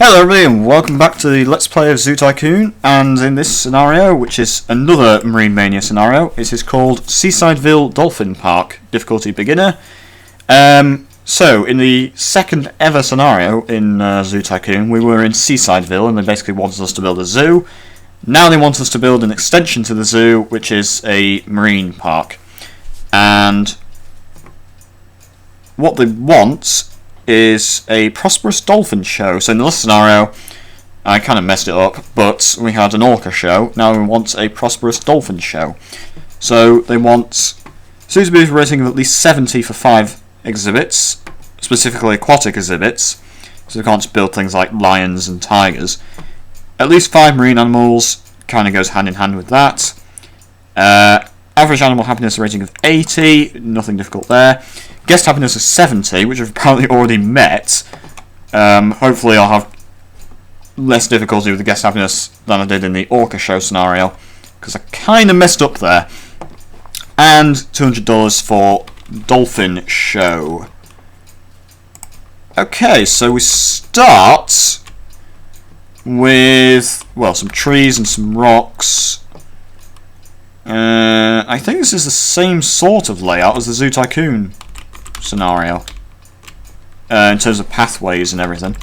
Hello everybody and welcome back to the Let's Play of Zoo Tycoon, and in this scenario, which is another Marine Mania scenario, it is called Seasideville Dolphin Park, difficulty beginner. So, in the second ever scenario in Zoo Tycoon, we were in Seasideville and they basically wanted us to build a zoo. Now they want us to build an extension to the zoo, which is a marine park. And what they want is a prosperous dolphin show. So in the last scenario, I kind of messed it up, but we had an orca show. Now we want a prosperous dolphin show. So they want zoos to be rating of at least 70 for 5 exhibits, specifically aquatic exhibits. So they can't just build things like lions and tigers. At least 5 marine animals, kind of goes hand in hand with that. Average animal happiness rating of 80, nothing difficult there. Guest happiness is 70, which I've apparently already met. Hopefully I'll have less difficulty with the guest happiness than I did in the orca show scenario, because I kind of messed up there. And $200 for dolphin show. Okay, so we start with, well, some trees and some rocks. I think this is the same sort of layout as the Zoo Tycoon scenario, in terms of pathways and everything.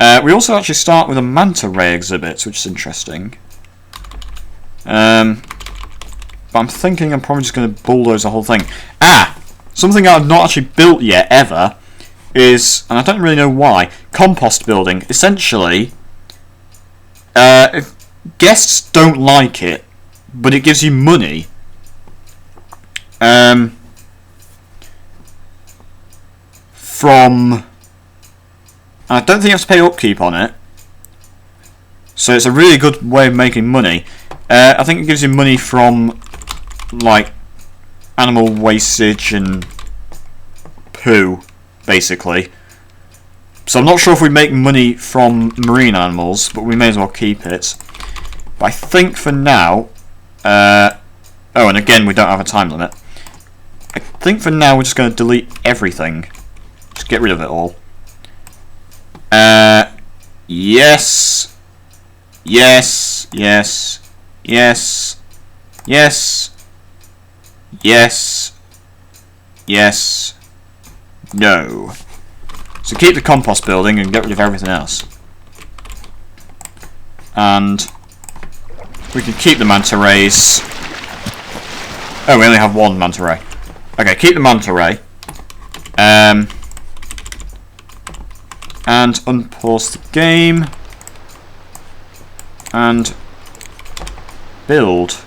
We also actually start with a manta ray exhibit, which is interesting. But I'm thinking I'm probably just going to bulldoze the whole thing. Something I've not actually built yet ever is, and I don't really know why, compost building. Essentially, if guests don't like it, but it gives you money. From, I don't think you have to pay upkeep on it, so it's a really good way of making money. I think it gives you money from like animal wastage and poo, basically. So I'm not sure if we make money from marine animals, but we may as well keep it. But I think for now, oh, and again we don't have a time limit. I think for now we're just going to delete everything. Just get rid of it all. Yes. Yes. Yes. Yes. Yes. Yes. Yes. No. So keep the compost building and get rid of everything else. And we can keep the manta rays. Oh, we only have one manta ray. Okay, keep the manta ray. And unpause the game and build.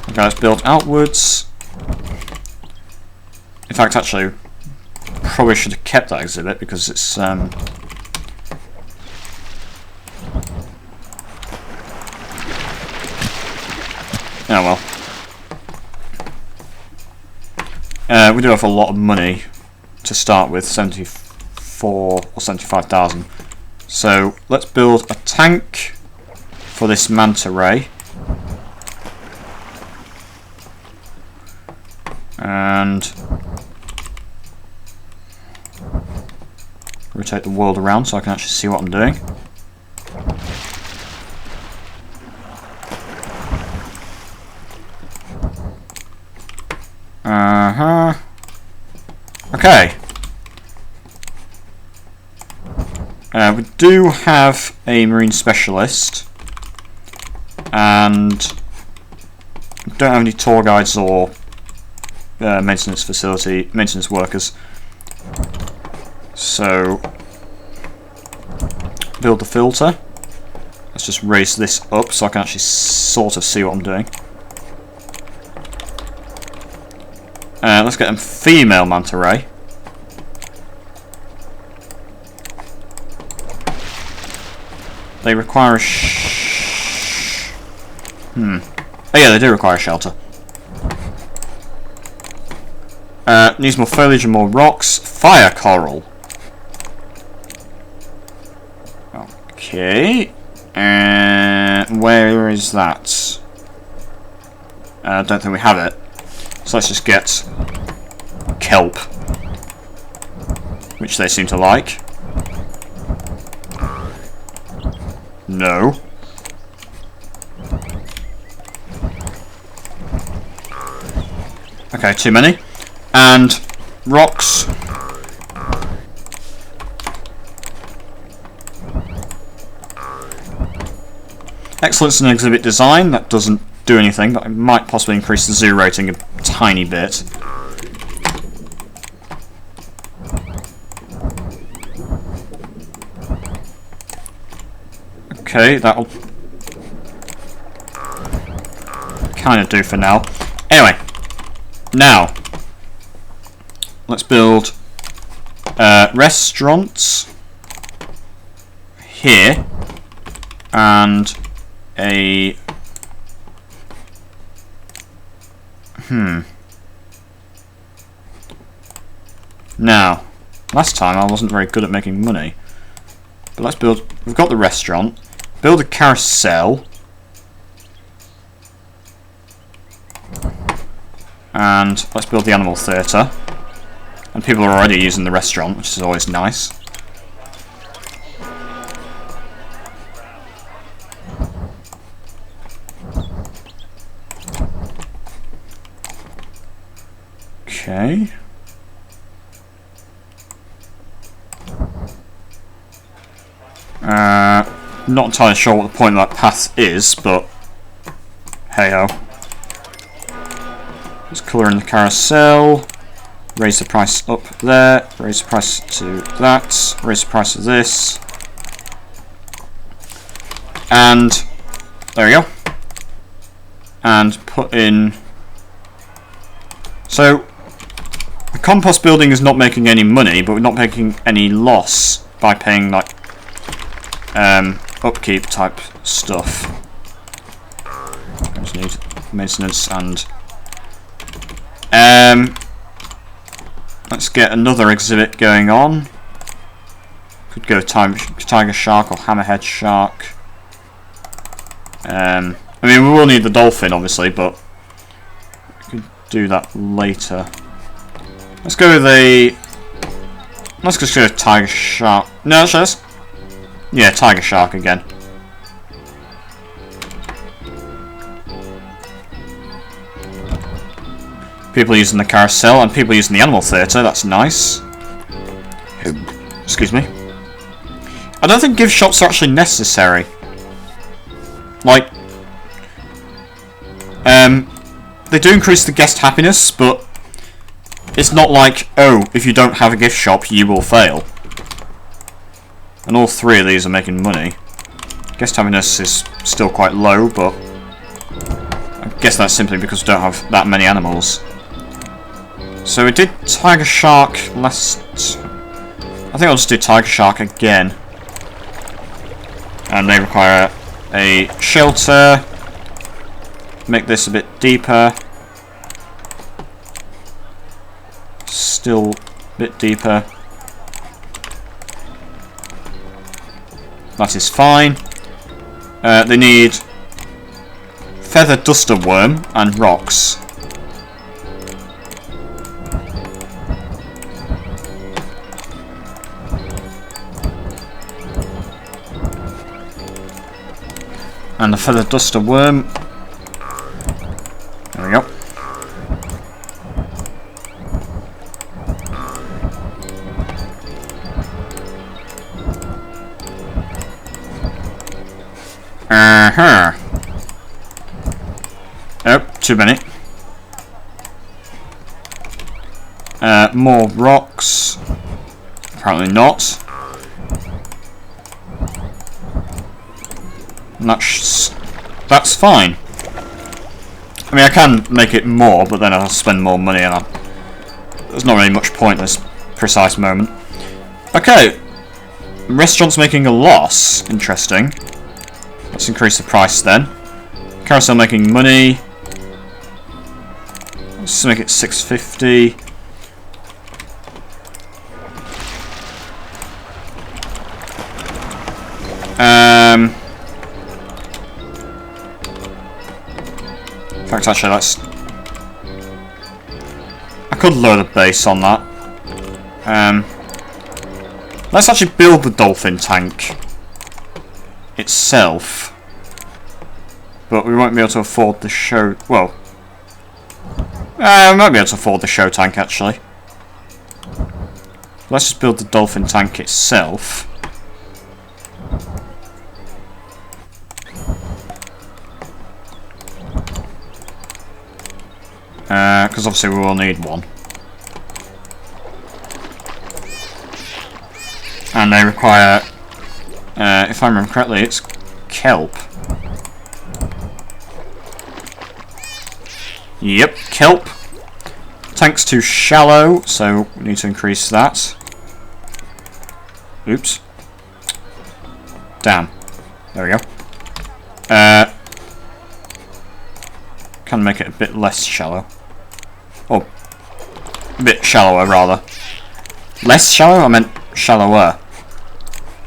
Okay, let's build outwards. In fact, actually, probably should have kept that exhibit because it's oh well. We do have a lot of money to start with, 74 or 75,000. So let's build a tank for this manta ray. And rotate the world around so I can actually see what I'm doing. Okay. We do have a marine specialist, and don't have any tour guides or maintenance workers. So build the filter. Let's just raise this up so I can actually sort of see what I'm doing. Let's get a female manta ray. They require a Oh yeah, they do require a shelter. Needs more foliage and more rocks. Fire coral. Okay. Where is that? I don't think we have it. So let's just get kelp, which they seem to like. No. Okay, too many. And rocks. Excellence in exhibit design. That doesn't do anything, but it might possibly increase the zoo rating a tiny bit. Okay, that'll kind of do for now. Anyway, now let's build restaurants here and a Now, last time I wasn't very good at making money, but let's build. We've got the restaurant. Build a carousel. And let's build the animal theatre. And people are already using the restaurant, which is always nice. Okay. Not entirely sure what the point of that path is, but hey ho. Let's colour in the carousel. Raise the price up there. Raise the price to that. Raise the price of this. And there we go. And put in. So the compost building is not making any money, but we're not making any loss by paying like upkeep type stuff. I just need maintenance and let's get another exhibit going on. Could go tiger shark or hammerhead shark. I mean, we will need the dolphin obviously, but we could do that later. Let's go with a. Let's just go with tiger shark. No, let's. Yeah, tiger shark again. People using the carousel and people using the animal theatre. That's nice. Excuse me. I don't think gift shops are actually necessary. Like, they do increase the guest happiness, but it's not like, oh, if you don't have a gift shop, you will fail. And all three of these are making money. Guest happiness is still quite low, but I guess that's simply because we don't have that many animals. So we did tiger shark last. I think I'll just do tiger shark again. And they require a shelter. Make this a bit deeper. Still a bit deeper. That is fine. They need feather duster worm and rocks. And the feather duster worm. There we go. Oh, too many. More rocks. Apparently not. And that's fine. I mean, I can make it more, but then I'll spend more money, and there's not really much point at this precise moment. Okay, restaurant's making a loss. Interesting. Let's increase the price then. Carousel making money. Let's make it 650. In fact, actually, let's could load a base on that. Let's actually build the dolphin tank itself. But we won't be able to afford the show... Well, we might be able to afford the show tank, actually. Let's just build the dolphin tank itself. Because obviously we will need one. And they require, if I remember correctly, it's kelp. Yep, kelp. Tank's too shallow, so we need to increase that. Oops. Damn. There we go. Can make it a bit less shallow. Oh, a bit shallower rather. Less shallow? I meant shallower.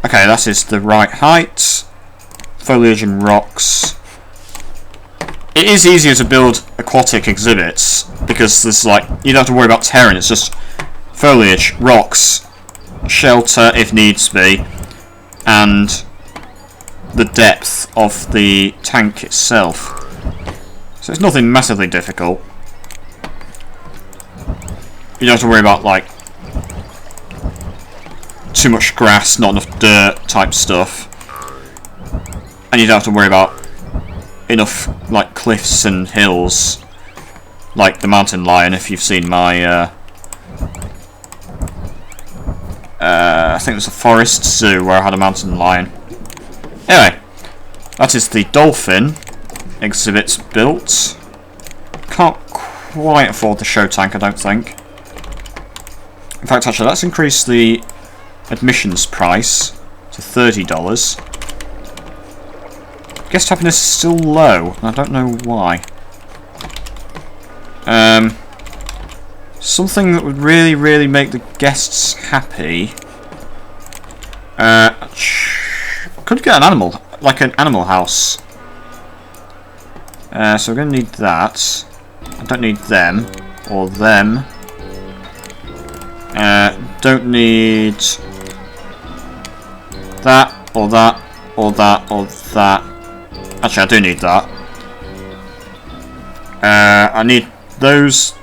Okay, that is the right height. Foliage and rocks. It is easier to build aquatic exhibits because there's like, you don't have to worry about terrain, it's just foliage, rocks, shelter if needs be, and the depth of the tank itself. So it's nothing massively difficult. You don't have to worry about like too much grass, not enough dirt type stuff. And you don't have to worry about enough like cliffs and hills like the mountain lion if you've seen my I think it was a forest zoo where I had a mountain lion. Anyway, that is the dolphin exhibits built. Can't quite afford the show tank, I don't think. In fact, actually, let's increase the admissions price to $30. Guest happiness is still low, and I don't know why. Something that would really, really make the guests happy. Could get an animal, like an animal house. So we're going to need that. I don't need them. Or them. Don't need that, or that, or that, or that. Actually, I do need that. I need those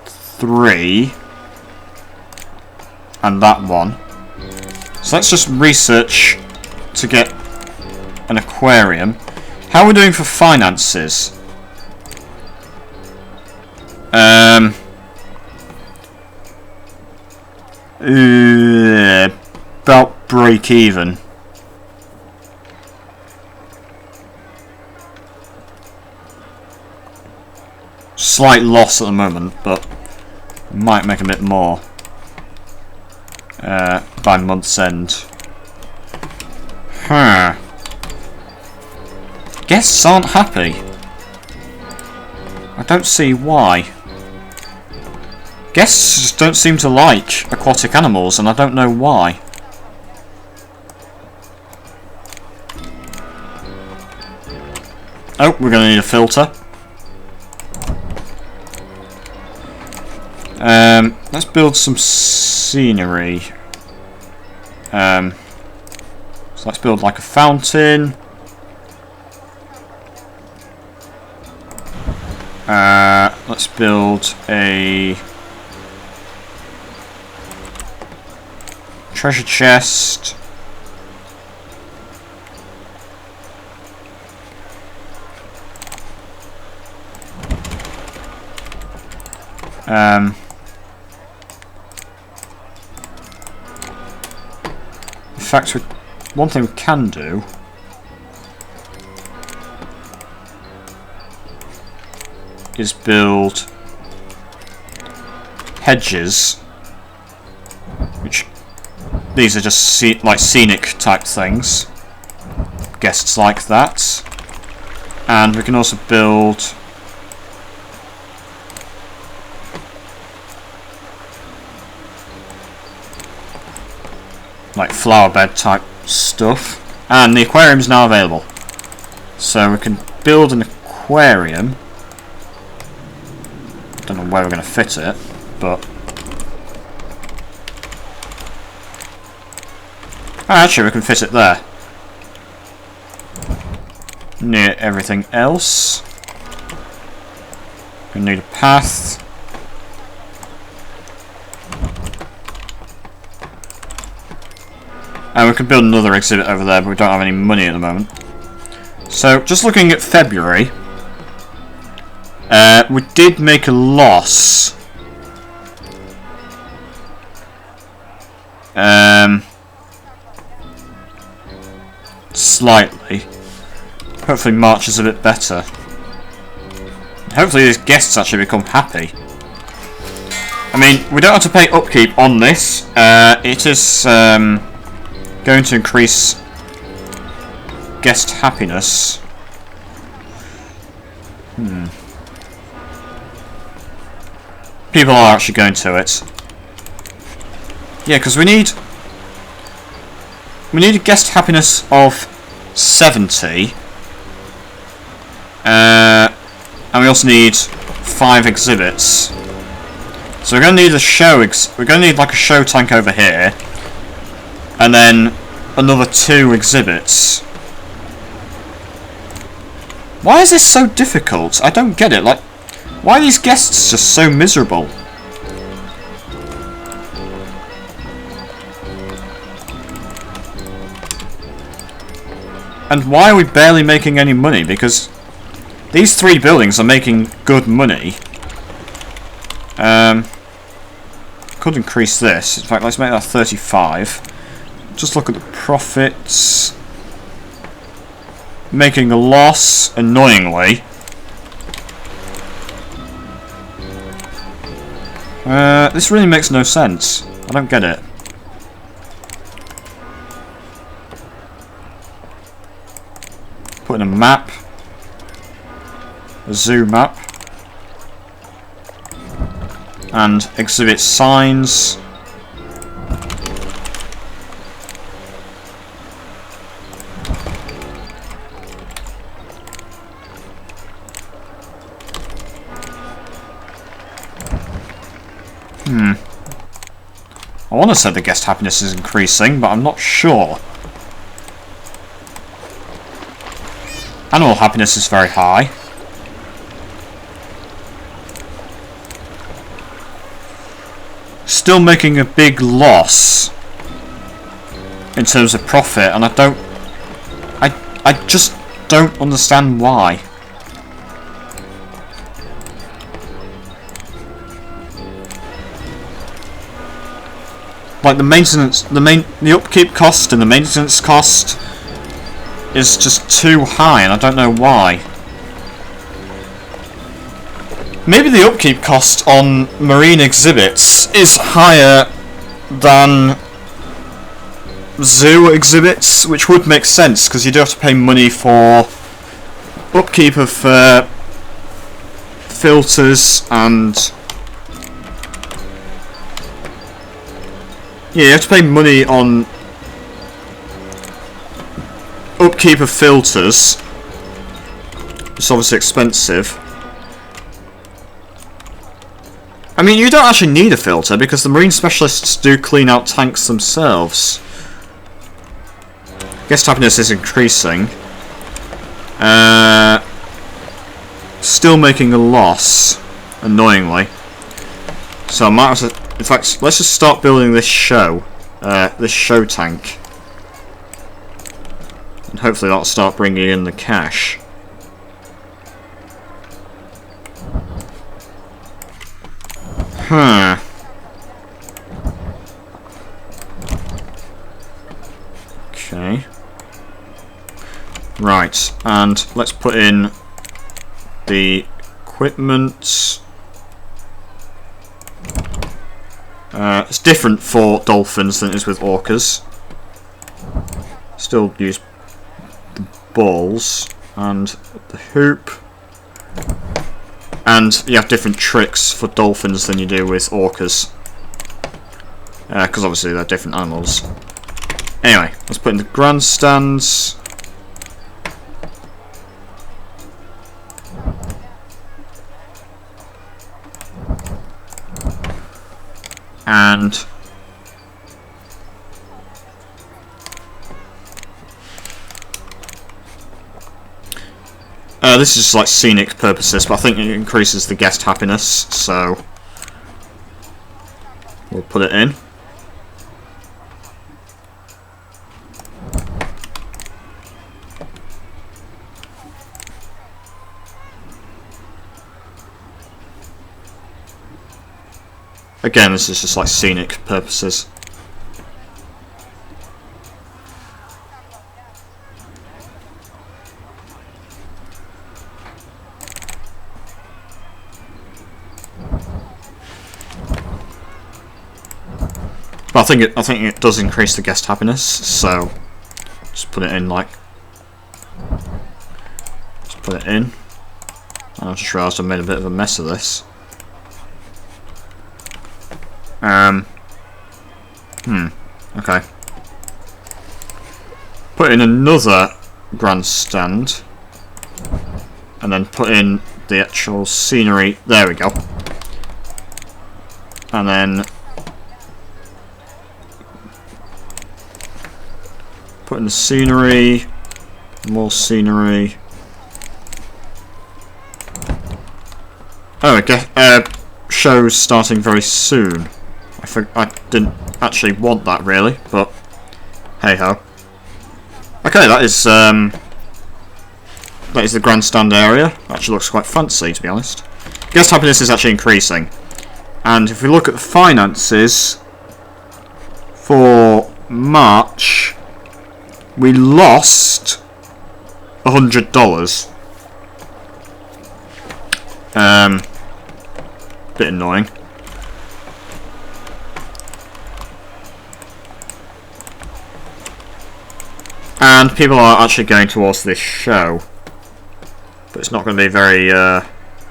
3. And that one. So let's just research to get an aquarium. How are we doing for finances? About break even. Slight loss at the moment, but might make a bit more by month's end. Guests aren't happy. I don't see why. Guests just don't seem to like aquatic animals, and I don't know why. Oh, we're going to need a filter. Let's build some scenery. So let's build like a fountain. Let's build a treasure chest. In fact, one thing we can do is build hedges, which these are just like scenic type things. Guests like that, and we can also build like flower bed type stuff, and the aquarium is now available, so we can build an aquarium. Don't know where we're going to fit it. but actually we can fit it there. Near everything else. We need a path. And we can build another exhibit over there, but we don't have any money at the moment. So, just looking at February, we did make a loss. Slightly. Hopefully March is a bit better. Hopefully these guests actually become happy. I mean, we don't have to pay upkeep on this. It is going to increase guest happiness. People are actually going to it. Yeah, because we need a guest happiness of 70. And we also need 5 exhibits. So we're going to need a show. We're going to need like a show tank over here, and then another 2 exhibits. Why is this so difficult? I don't get it. Like, why are these guests just so miserable? And why are we barely making any money? Because these 3 buildings are making good money. Could increase this. In fact, let's make that 35. Just look at the profits. Making a loss, annoyingly. This really makes no sense. I don't get it. Put in a map. A zoo map. And exhibit signs. I want to say the guest happiness is increasing, but I'm not sure. Animal happiness is very high. Still making a big loss in terms of profit, and I just don't understand why. Like the maintenance, the upkeep cost and the maintenance cost is just too high, and I don't know why. Maybe the upkeep cost on marine exhibits is higher than zoo exhibits, which would make sense because you do have to pay money for upkeep of filters and yeah, you have to pay money on upkeep of filters. It's obviously expensive. I mean, you don't actually need a filter because the marine specialists do clean out tanks themselves. Guest happiness is increasing. Still making a loss, annoyingly. So I might have to. In fact, let's just start building this show tank, and hopefully that'll start bringing in the cash. Okay. Right, and let's put in the equipment. It's different for dolphins than it is with orcas. Still use the balls and the hoop. And you have different tricks for dolphins than you do with orcas. Because obviously they're different animals. Anyway, let's put in the grandstands. and this is just like scenic purposes, but I think it increases the guest happiness, so we'll put it in. Again, this is just like scenic purposes. But I think it does increase the guest happiness, so just put it in like. Just put it in. I just realised I made a bit of a mess of this. Okay. Put in another grandstand, and then put in the actual scenery. There we go. And then put in the scenery, more scenery. Oh, okay. Show's starting very soon. I didn't actually want that really, but hey ho. Okay, that is the grandstand area. Actually looks quite fancy, to be honest. Guest happiness is actually increasing, and if we look at the finances for March, we lost $100. Bit annoying. And people are actually going towards this show, but it's not going to be very,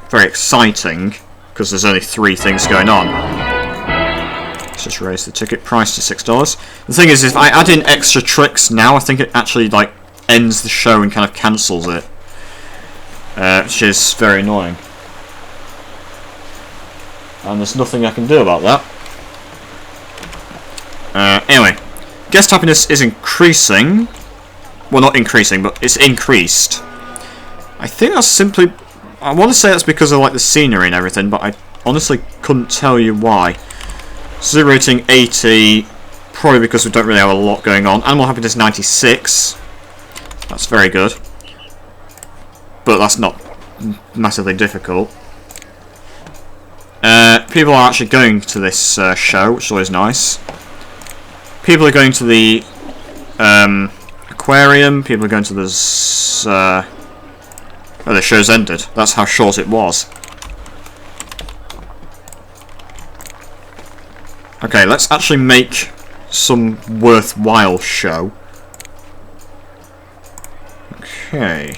very exciting because there's only 3 things going on. Let's just raise the ticket price to $6. The thing is, if I add in extra tricks now, I think it actually like ends the show and kind of cancels it, which is very annoying. And there's nothing I can do about that. Anyway, guest happiness is increasing. Well, not increasing, but it's increased. I think that's simply... I want to say that's because of like the scenery and everything, but I honestly couldn't tell you why. Zoo rating 80, probably because we don't really have a lot going on. Animal happiness 96. That's very good. But that's not massively difficult. People are actually going to this show, which is always nice. People are going to the aquarium. People are going to this. Oh, the show's ended. That's how short it was. Okay, let's actually make some worthwhile show. Okay.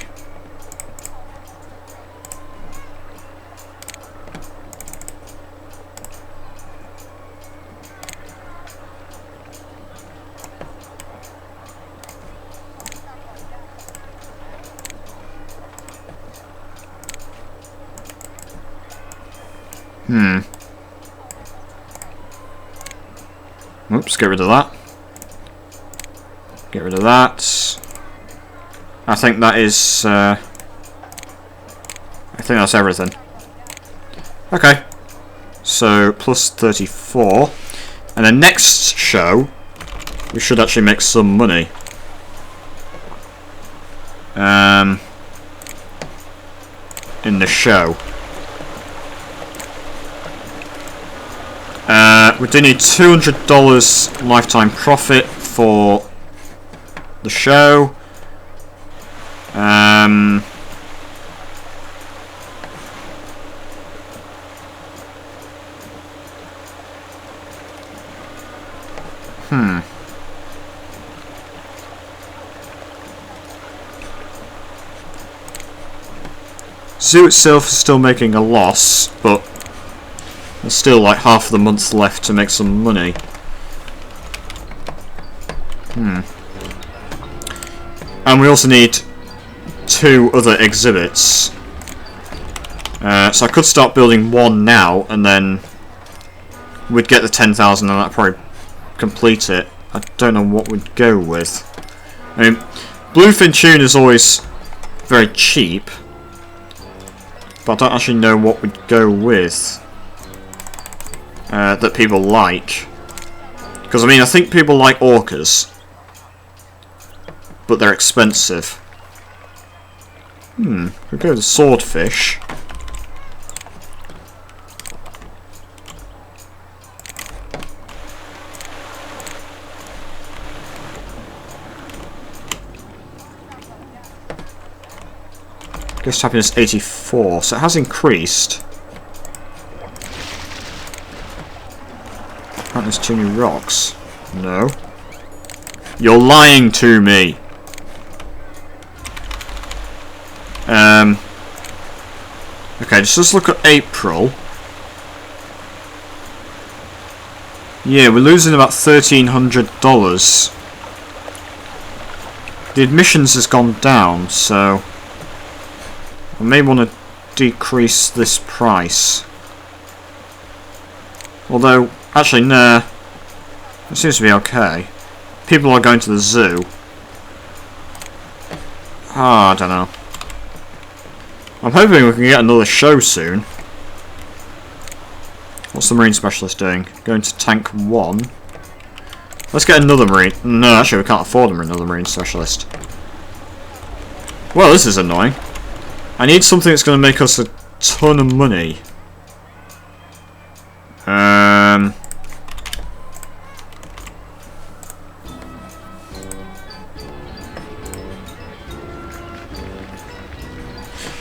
Oops, get rid of that. Get rid of that. I think that is... I think that's everything. Okay. So, plus 34. And the next show, we should actually make some money. In the show. We do need $200 lifetime profit for the show. Zoo itself is still making a loss, but there's still like half of the month left to make some money. And we also need 2 other exhibits. So I could start building one now and then we'd get the 10,000 and that'd probably complete it. I don't know what we'd go with. I mean, bluefin tuna is always very cheap, but I don't actually know what we'd go with that people like. Because, I mean, I think people like orcas, but they're expensive. We'll go with swordfish. Guest happiness 84, so it has increased. Apparently there's too many rocks. No. You're lying to me! Okay, just look at April. Yeah, we're losing about $1,300. The admissions has gone down, so I may want to decrease this price. Although, actually, nah. It seems to be okay. People are going to the zoo. I don't know. I'm hoping we can get another show soon. What's the Marine Specialist doing? Going to Tank 1. Let's get another Marine. No, actually, we can't afford another Marine Specialist. Well, this is annoying. I need something that's going to make us a ton of money.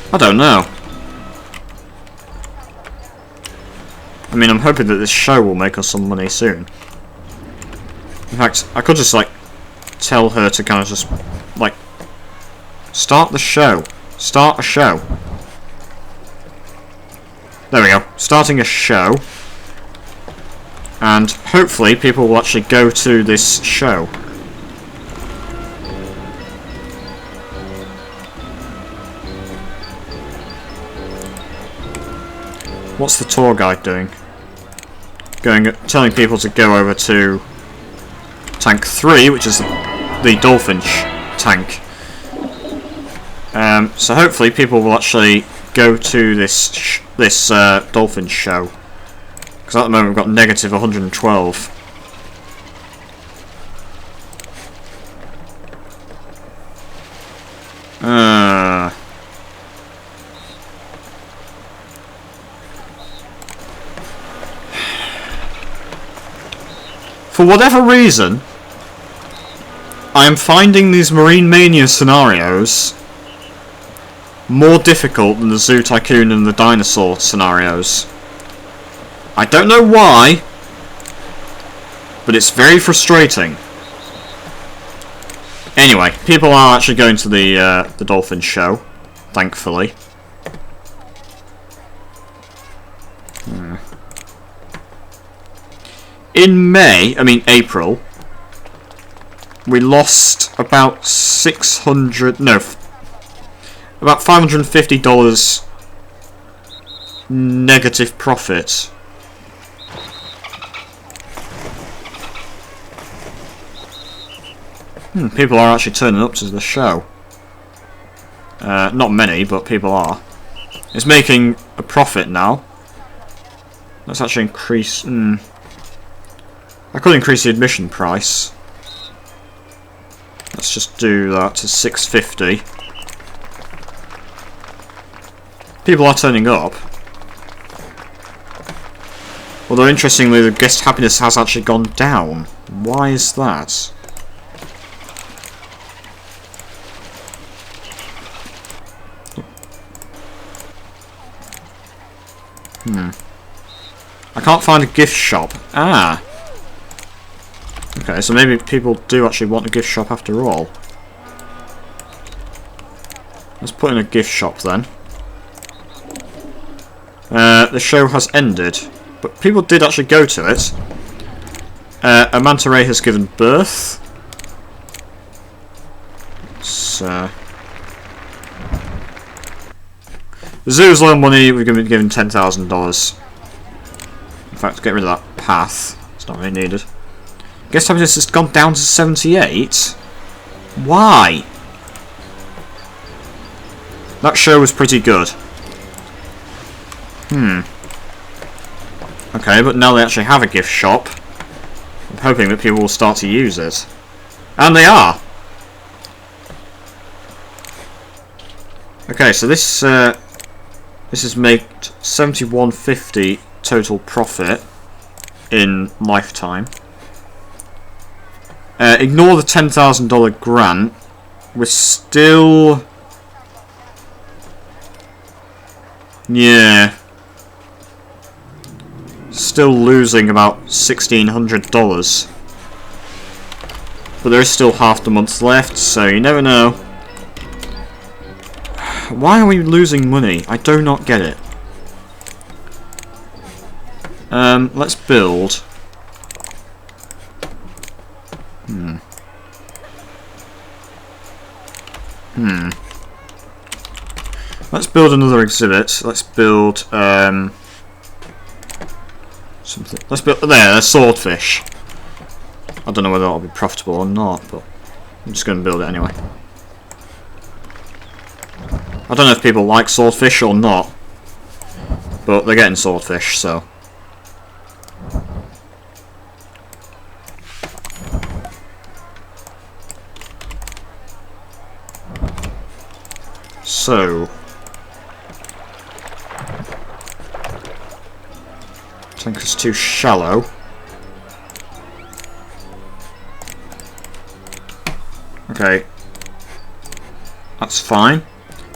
I don't know. I mean, I'm hoping that this show will make us some money soon. In fact, I could just, like, tell her to kind of just, like, start the show. Start a show. There we go. Starting a show. And hopefully people will actually go to this show. What's the tour guide doing? Telling people to go over to Tank 3, which is the Dolphin tank. So hopefully people will actually go to this dolphin show. Because at the moment we've got negative 112. For whatever reason, I am finding these Marine Mania scenarios more difficult than the Zoo Tycoon and the dinosaur scenarios. I don't know why, but it's very frustrating. Anyway, people are actually going to the dolphin show, thankfully. In April, we lost about about $550 negative profit. People are actually turning up to the show. Not many, but people are. It's making a profit now. Let's actually increase... I could increase the admission price. Let's just do that to $6.50. People are turning up. Although, interestingly, the guest happiness has actually gone down. Why is that? I can't find a gift shop. Ah! Okay, so maybe people do actually want a gift shop after all. Let's put in a gift shop then. The show has ended, but people did actually go to it. A manta ray has given birth. So the zoo's loaned money. We're going to be given $10,000. In fact, get rid of that path. It's not really needed. Guest habitat has gone down to 78. Why? That show was pretty good. Okay, but now they actually have a gift shop. I'm hoping that people will start to use it. And they are! Okay, so this has made $71.50 total profit in lifetime. Ignore the $10,000 grant. We're still... Yeah. Still losing about $1,600. But there is still half the month left, so you never know. Why are we losing money? I do not get it. Let's build. Let's build another exhibit. Let's build something. Let's build a swordfish. I don't know whether that'll be profitable or not, but I'm just going to build it anyway. I don't know if people like swordfish or not, but they're getting swordfish, so. So. Tank is too shallow. Okay. That's fine.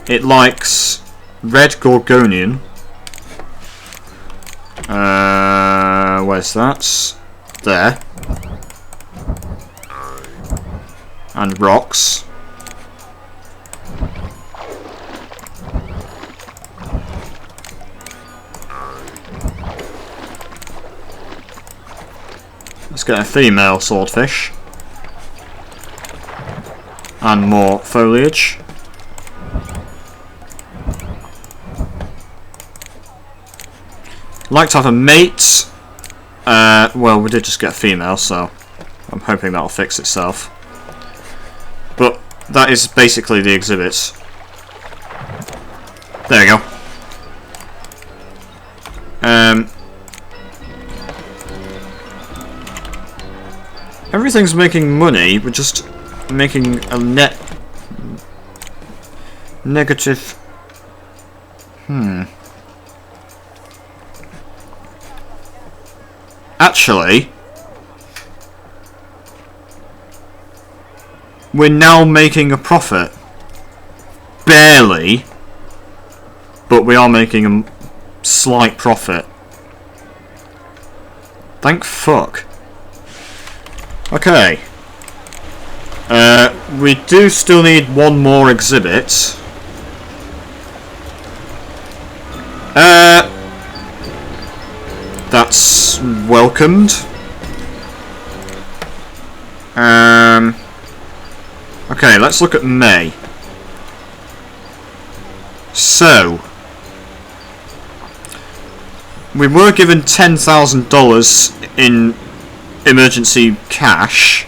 It likes red gorgonian. Where's that? There. And rocks. Let's get a female swordfish. And more foliage. Like to have a mate. Well, we did just get a female, so I'm hoping that'll fix itself. But that is basically the exhibit. There we go. Everything's making money, we're just making a net negative. Actually, we're now making a profit. Barely, but we are making a slight profit. Thank fuck. Okay. We do still need one more exhibit. That's welcomed. Okay, let's look at May. So, we were given $10,000 in emergency cash.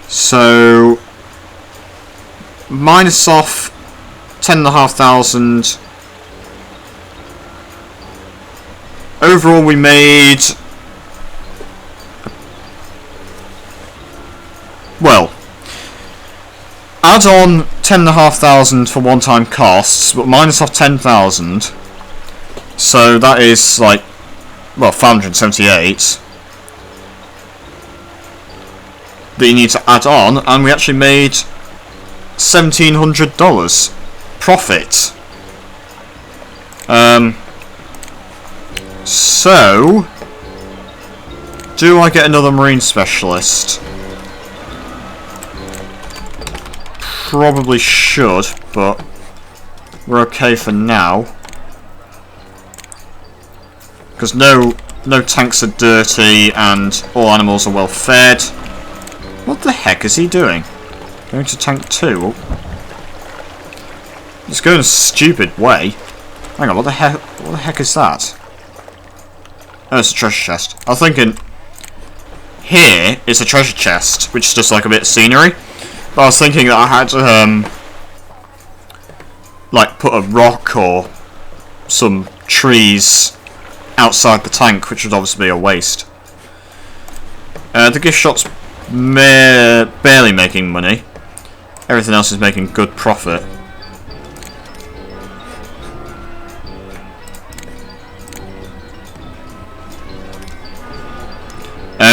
So, minus off 10,500. Overall, we made. Well, add on 10,500 for one-time costs, but minus off 10,000. So that is like, well, 578. That you need to add on, and we actually made $1,700 profit. So, do I get another marine specialist? Probably should, but we're okay for now. Because no tanks are dirty and all animals are well fed. What the heck is he doing? Going to tank 2? He's going a stupid way. Hang on, what the heck is that? Oh, it's a treasure chest. I was thinking here is a treasure chest, which is just like a bit of scenery. But I was thinking that I had to like put a rock or some trees outside the tank, which would obviously be a waste. The gift shop's barely making money. Everything else is making good profit.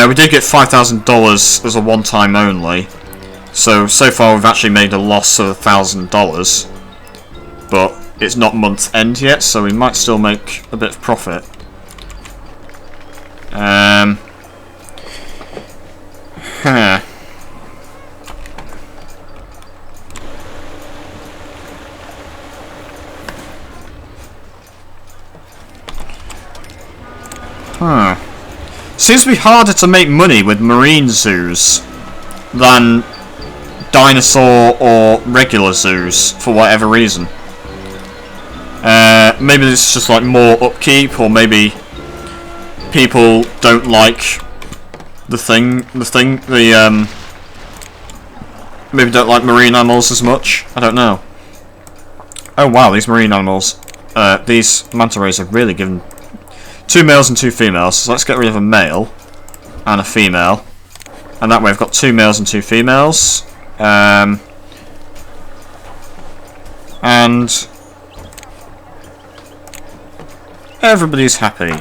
We did get $5,000 as a one-time only. So far we've actually made a loss of $1,000. But it's not month end yet, so we might still make a bit of profit. Seems to be harder to make money with marine zoos than dinosaur or regular zoos for whatever reason. Maybe it's just like more upkeep, or maybe people don't like maybe don't like marine animals as much. I don't know. Oh wow, these marine animals, these manta rays are really given 2 males and 2 females. So let's get rid of a male and a female, and that way I've got 2 males and 2 females. And everybody's happy.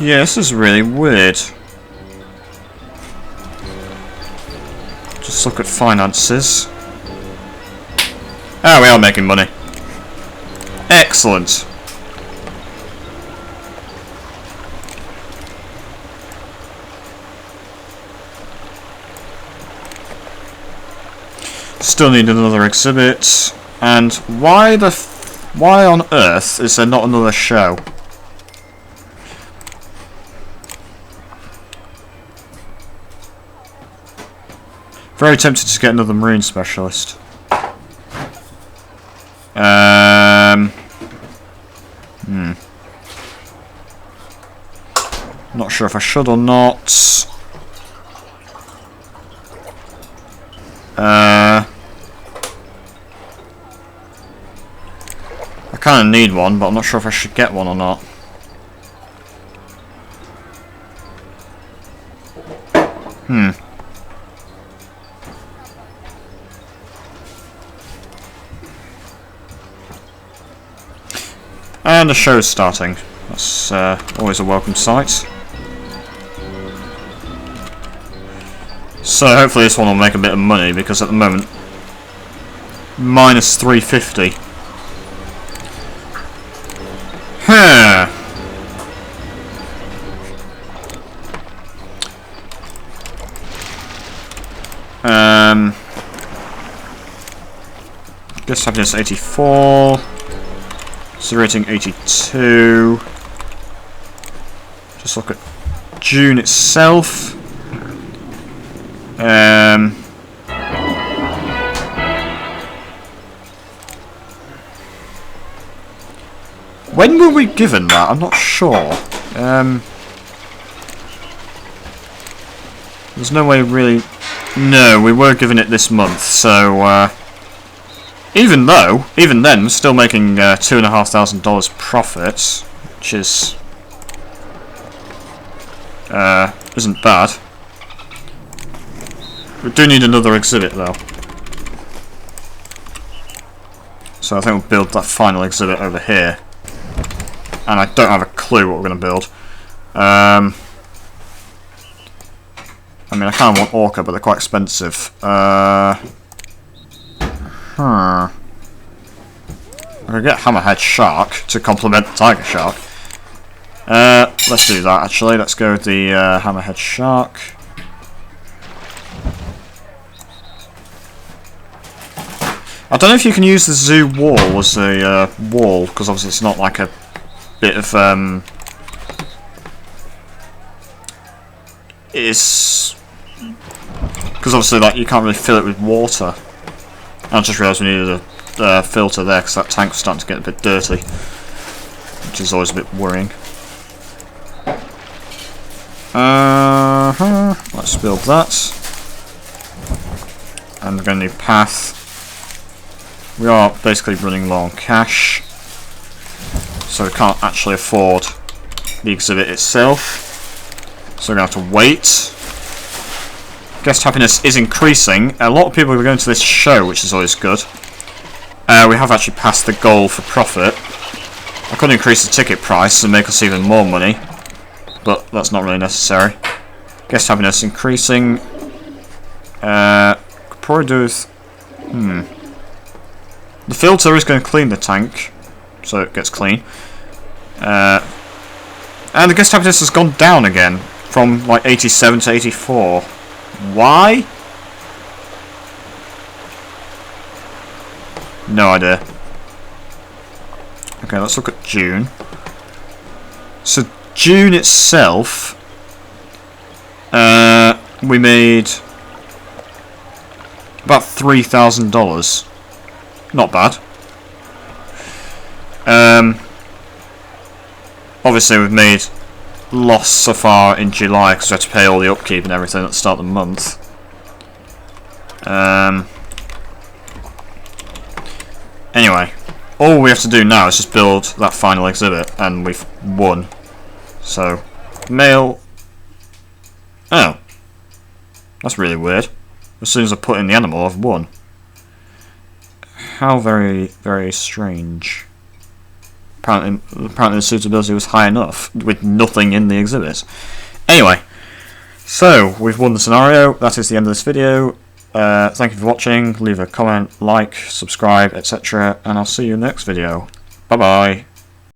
Yeah, this is really weird. Just look at finances. Ah, we are making money. Excellent. Still need another exhibit. And why on earth is there not another show? Very tempted to get another marine specialist. Not sure if I should or not. I kind of need one, but I'm not sure if I should get one or not. And the show's starting. That's always a welcome sight. So hopefully this one will make a bit of money, because at the moment, minus 350. Huh. Guess happiness 84. So rating 82. Just look at June itself. When were we given that? I'm not sure. There's no way really. No, we were given it this month. So even then, we're still making $2,500 profit, which is isn't bad. We do need another exhibit though, so I think we'll build that final exhibit over here. And I don't have a clue what we're going to build. I mean, I kind of want orca, but they're quite expensive. I could get hammerhead shark to complement the tiger shark. Let's do that actually. Let's go with the hammerhead shark. I don't know if you can use the zoo wall as a wall, because obviously it's not like a bit of it's because obviously like you can't really fill it with water. I just realised we needed a filter there because that tank was starting to get a bit dirty, which is always a bit worrying. Let's build that. And we're going to need path. We are basically running low on cash, so we can't actually afford the exhibit itself. So we're going to have to wait. Guest happiness is increasing. A lot of people are going to this show, which is always good. We have actually passed the goal for profit. I could increase the ticket price and make us even more money, but that's not really necessary. Guest happiness increasing. Could probably do with... The filter is going to clean the tank, so it gets clean. And the guest happiness has gone down again, from like 87 to 84. Why? No idea. Okay, let's look at June. So June itself, we made about $3,000. Not bad. Obviously we've made loss so far in July because we had to pay all the upkeep and everything at the start of the month. Anyway, all we have to do now is just build that final exhibit and we've won. So, mail... Oh. That's really weird. As soon as I put in the animal, I've won. How very, very strange. Apparently the suitability was high enough with nothing in the exhibit. Anyway, so we've won the scenario. That is the end of this video. Thank you for watching. Leave a comment, like, subscribe, etc. And I'll see you in the next video. Bye bye.